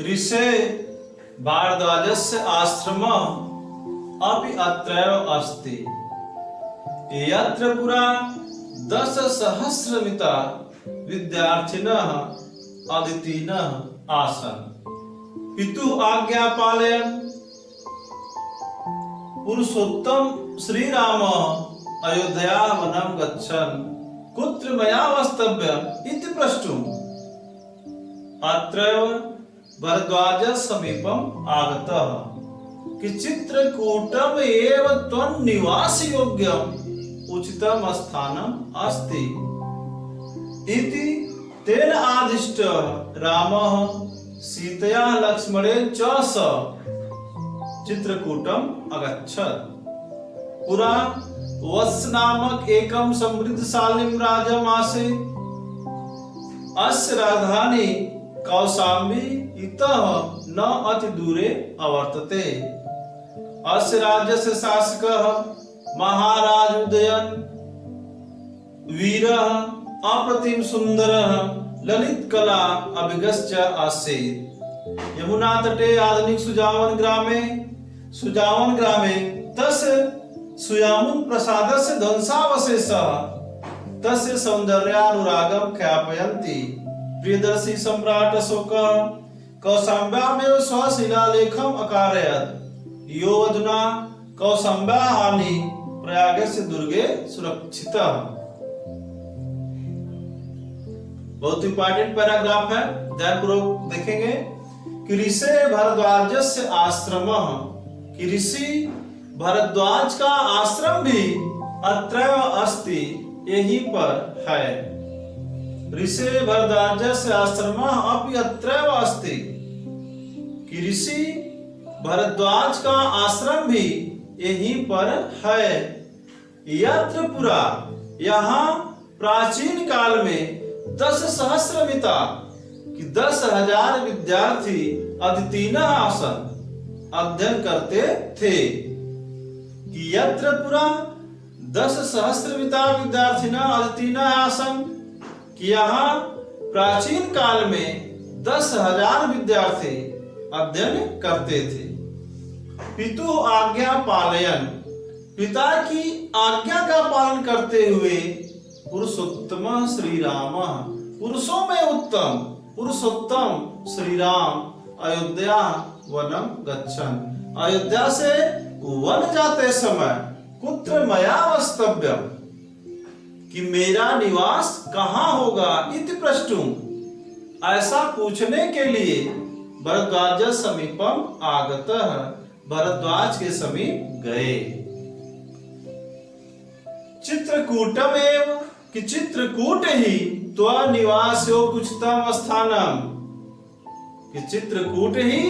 ऋषे भारद्वाजस्य आश्रमः अपि अत्रैव अस्ति। यत्र पुरा 10,000 विद्यार्थिनः अदितिनः आसन्। पितुः आज्ञापालयन् पुरुषोत्तम श्रीरामः अयोध्या वनं गच्छन् कुत्र मया वक्तव्यम् इति पृष्टुम् अत्रैव भरद्वाजस्य समीपम् आगतः कि चित्रकूटम् एव त्वन्निवासयोग्यम् उचितम् स्थानम् अस्ति इति तेन आदिष्टः रामः सीतया लक्ष्मणेन च सह चित्रकूटम् अगच्छत्। पुरा वत्स नामक एकं समृद्धशालिं राज्यम् आसीत्। अस्य राजधानी कौशाम्बी इतः न अतिदूरे अवर्तते। अस्य राज्यस्य शासकः महाराज उदयन वीरः अप्रतिम सुन्दरः ललित कला अभिज्ञश्च आसीत्। यमुना तटे आधुनिक सुजावन ग्रामे तस्य सुयामुन प्रसादस्य ध्वंसावशेषः तस्य सौन्दर्यानुरागं ख्यापयन्ति। प्रियदर्शी सम्राट अशोकः कौशाम्ब्यामेव स्वशिलालेखम् अकारयत् यो अधुना कौशाम्ब्याहानि प्रयागस्य दुर्गे सुरक्षितः। बहुत इंपॉर्टेंट पैराग्राफ है, ध्यानपूर्वक देखेंगे कि ऋषि भारद्वाजस्य आश्रमः कि ऋषि भारद्वाज का आश्रम भी अत्रैव अस्ति, यहीं पर है। ऋषि भारद्वाजस्य आश्रमः अपि अत्रैव अस्ति कि ऋषि भारद्वाज का आश्रम भी यहीं पर है। यत्र पुरा यहाँ प्राचीन काल में 10,000 कि 10,000 विद्यार्थी अदितिनः आसन् अध्ययन करते थे। कि यत्र पुरा 10,000 विद्यार्थिनः अदितिनः आसन् कि यहाँ प्राचीन काल में 10,000 विद्यार्थी अध्ययन करते थे। पितुः आज्ञा पालयन पिता की आज्ञा का पालन करते हुए पुरुषोत्तम श्री राम पुरुषों में उत्तम पुरुषोत्तम श्री राम अयोध्या वनम गच्छन् अयोध्या से वन जाते समय कुत्र मया वक्तव्यम् कि मेरा निवास कहाँ होगा इति पृष्टुम् ऐसा पूछने के लिए भरद्वाज समीपम आगतः भरद्वाज के समीप गए। चित्रकूटमेव कि चित्रकूट ही त्वनिवासयोग्यतम स्थानम् कि चित्रकूट ही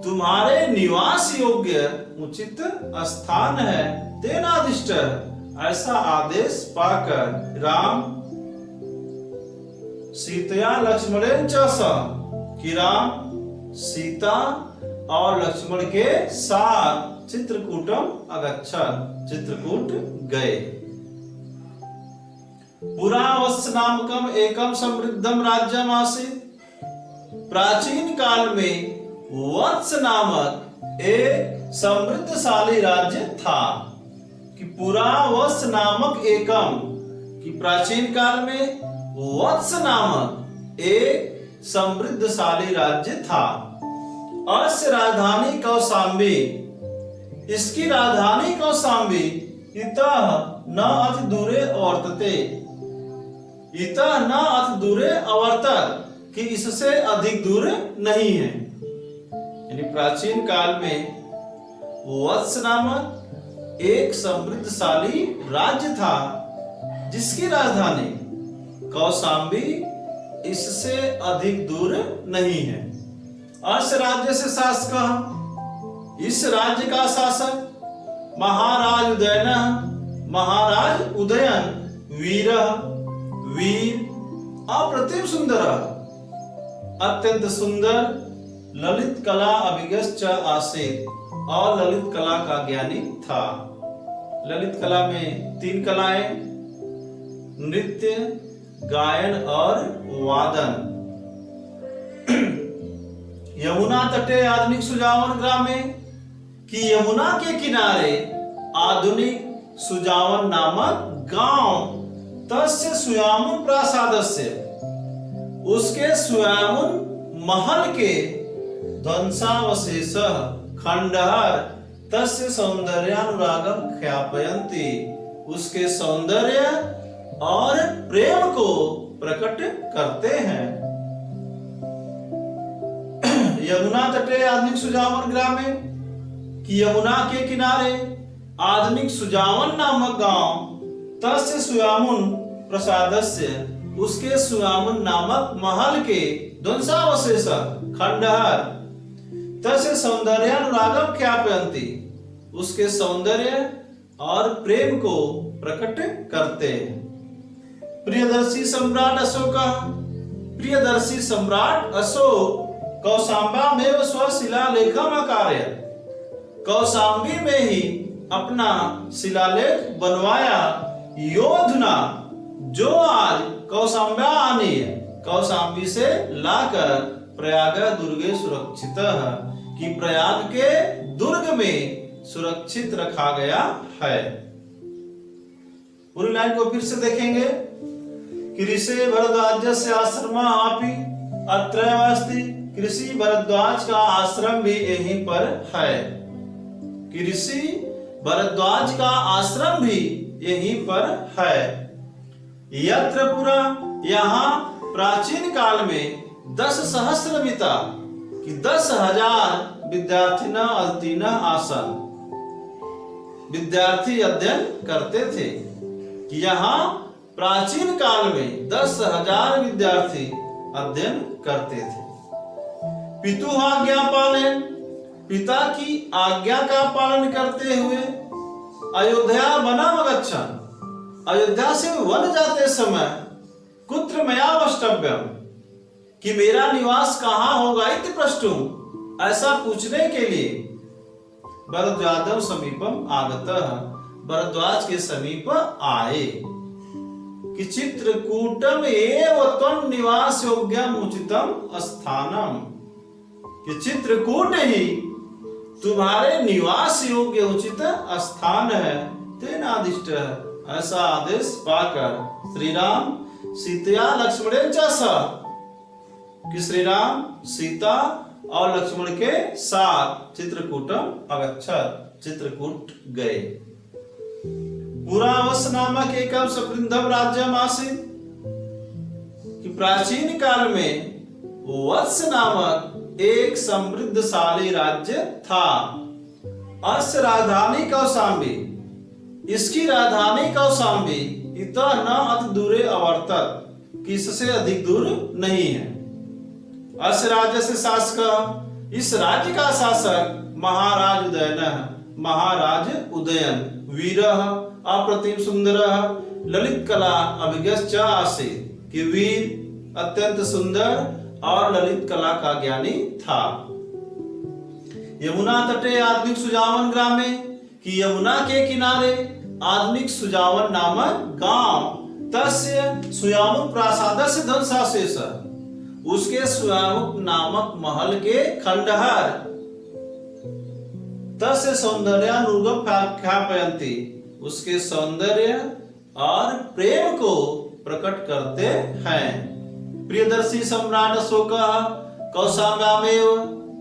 तुम्हारे निवास योग्य उचित स्थान है। तेनादिष्ट ऐसा आदेश पाकर राम सीतया लक्ष्मणेन च सह कि राम सीता और लक्ष्मण के साथ चित्रकूटम अगच्छन् चित्रकूट गए। पुरा वत्स नामकम एकम समृद्धम राज्यम आसीत्। प्राचीन काल में वत्स नामक एक समृद्धशाली राज्य था। कि पुरा वत्स नामक एकम कि प्राचीन काल में वत्स नामक एक समृद्धशाली राज्य था। अस्य राजधानी कौशाम्बी इसकी राजधानी कौशाम्बी इतः न अति दूरे अवर्तते इतः न अति दूरे अवर्तत कि इससे अधिक दूर नहीं है। यानी प्राचीन काल में वत्स नामक एक समृद्धशाली राज्य था जिसकी राजधानी कौशाम्बी इससे अधिक दूर नहीं है। अस्य राज्य से शासक इस राज्य का शासक महाराज उदयन वीर अप्रतिम सुंदर अत्यंत सुंदर ललित कला अभिज्ञश्च आसीत् और ललित कला का ज्ञानी था। ललित कला में 3 कलाएं नृत्य गायन और वादन। यमुना तटे आधुनिक सुजावन ग्रामे, कि यमुना के किनारे आधुनिक सुजावन नामक गांव, तस्य सुयामुन प्रासादस्य, उसके सुयामुन महल के, ध्वंसावशेष खंडहर, तस्य सौंदर्यानुरागम ख्यापयन्ति, उसके सौंदर्य और प्रेम को प्रकट करते हैं। यमुना तटे आधुनिक सुजावन ग्रामे, कि यमुना के किनारे आधुनिक सुजावन नामक गांव, तस्य सुयामुन प्रसादस्य, उसके सुयामुन नामक महल के, ध्वंसावशेष खंडहर, तस्य सौंदर्यानुरागम ख्यापयन्ति, उसके सौंदर्य और प्रेम को प्रकट करते हैं। प्रियदर्शी सम्राट अशोक, प्रियदर्शी सम्राट अशोक कौशाम्बा स्वशिलालेखम अकारयत्, कौशाम्बी में ही अपना शिलालेख बनवाया। योधना, जो आज कौशाम्बा आनी है, कौशाम्बी से लाकर प्रयाग दुर्गे सुरक्षित, कि प्रयाग के दुर्ग में सुरक्षित रखा गया है। पूरी लाइन को फिर से देखेंगे कि ऋषि भरद्वाज से आश्रम आपी अत्र अस्ति, ऋषि भरद्वाज का आश्रम भी यहीं पर है, कि ऋषि भरद्वाज का आश्रम भी यहीं पर है। यत्र पुरा, यहाँ प्राचीन काल में 10 सहस्रमिता, कि 10,000 विद्यार्थी न अध्ययन आसन, विद्यार्थी अध्ययन करते थे। यहाँ प्राचीन काल में 10,000 विद्यार्थी अध्ययन करते थे। पितु आज्ञा पालन, पिता की आज्ञा का पालन करते हुए अयोध्या वनम गच्छन्, अयोध्या से वन जाते समय कुत्र मया वष्टव्यम, कि मेरा निवास कहाँ होगा इति प्रष्टुम, ऐसा पूछने के लिए भरद्वाजम समीपम आगतः, भरद्वाज के समीप आए। कि चित्रकूटम एव त्वं निवास योग्यम उचितम स्थानम, कि चित्रकूट ही तुम्हारे निवास योग्य उचित स्थान है। तेनादिष्ट, ऐसा आदेश पाकर श्री राम सीता लक्ष्मण कि श्री राम सीता और लक्ष्मण के साथ चित्रकूटम अगच्छत्, चित्रकूट गए। पुरावस नामक एकम सपृंधम राज्यम आसीत्, कि प्राचीन काल में वत्स नामक एक समृद्धशाली राज्य था। अस्य राजधानी कौशाम्बी, इसकी राजधानी कौशाम्बी इतः न अति दूरे अवर्तत, कि इससे अधिक दूर नहीं है। अस्य राज्य से शासक, इस राज्य का शासक महाराज उदयन, महाराज उदयन, वीरः अप्रतिम सुंदरः ललित कला अभिज्ञश्च आसीत्, कि वीर अत्यंत सुंदर और ललित कला का ज्ञानी था। यमुना तटे आधुनिक सुजावन ग्रामे, कि यमुना के किनारे आधुनिक सुजावन नामक गांव, तस्य सुयामुन प्रासादस्य ध्वंसावशेष, उसके सुयामुन नामक महल के खंडहर, तस्य सौंदर्यानुगम ख्यापयन्ति, उसके सौंदर्य और प्रेम को प्रकट करते हैं। प्रियदर्शी सम्राट अशोक कौशाम्ब्यामेव,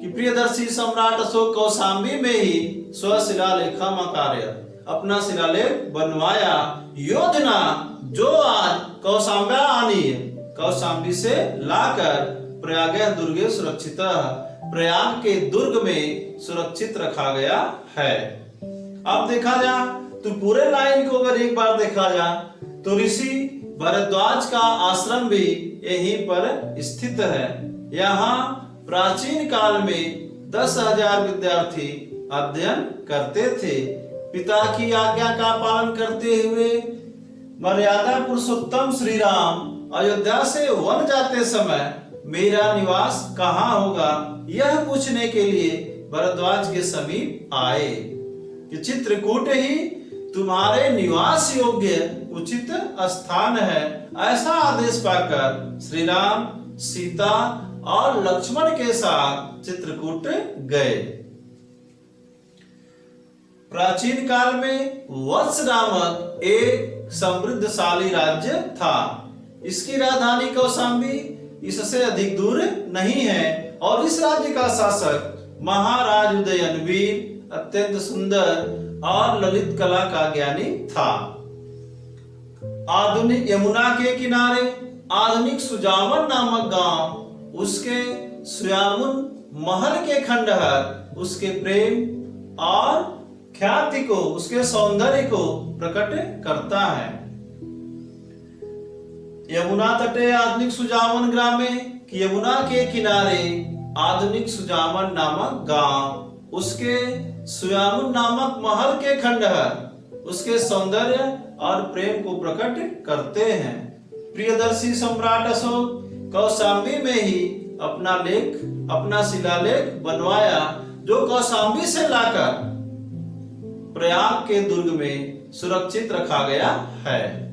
कि प्रियदर्शी सम्राट अशोक कौशाम्बी में ही स्वशिलालेखम अकारयत्, अपना शिलालेख बनवाया। योधना, जो आज कौशाम्ब्या आनी है, कौशाम्बी से लाकर प्रयाग दुर्गे सुरक्षित, प्रयाग के दुर्ग में सुरक्षित रखा गया है। अब देखा जा तो पूरे लाइन को अगर एक बार देखा जा तो ऋषि भरद्वाज का आश्रम भी यहीं पर स्थित है। यहाँ प्राचीन काल में 10,000 विद्यार्थी अध्ययन करते थे। पिता की आज्ञा का पालन करते हुए मर्यादा पुरुषोत्तम श्री राम अयोध्या से वन जाते समय मेरा निवास कहाँ होगा, यह पूछने के लिए भरद्वाज के समीप आए कि चित्रकूट ही तुम्हारे निवास योग्य उचित स्थान है। ऐसा आदेश पाकर श्री राम, सीता और लक्ष्मण के साथ चित्रकूट गए। प्राचीन काल में वत्स नामक एक समृद्धशाली राज्य था। इसकी राजधानी कौशाम्बी इससे अधिक दूर नहीं है और इस राज्य का शासक महाराज उदयनवीर अत्यंत सुंदर और ललित कला का ज्ञानी था। आधुनिक यमुना के किनारे आधुनिक सुजावन नामक गांव उसके सुयामुन महल के खंडहर उसके प्रेम और ख्याति को, उसके सौंदर्य को प्रकट करता है। यमुना तटे आधुनिक सुजावन ग्रामे, यमुना के किनारे आधुनिक सुजावन नामक गांव उसके सुयामुन नामक महल के खंडहर उसके सौंदर्य और प्रेम को प्रकट करते हैं। प्रियदर्शी सम्राट अशोक कौशाम्बी में ही अपना शिलालेख बनवाया, जो कौशाम्बी से लाकर प्रयाग के दुर्ग में सुरक्षित रखा गया है।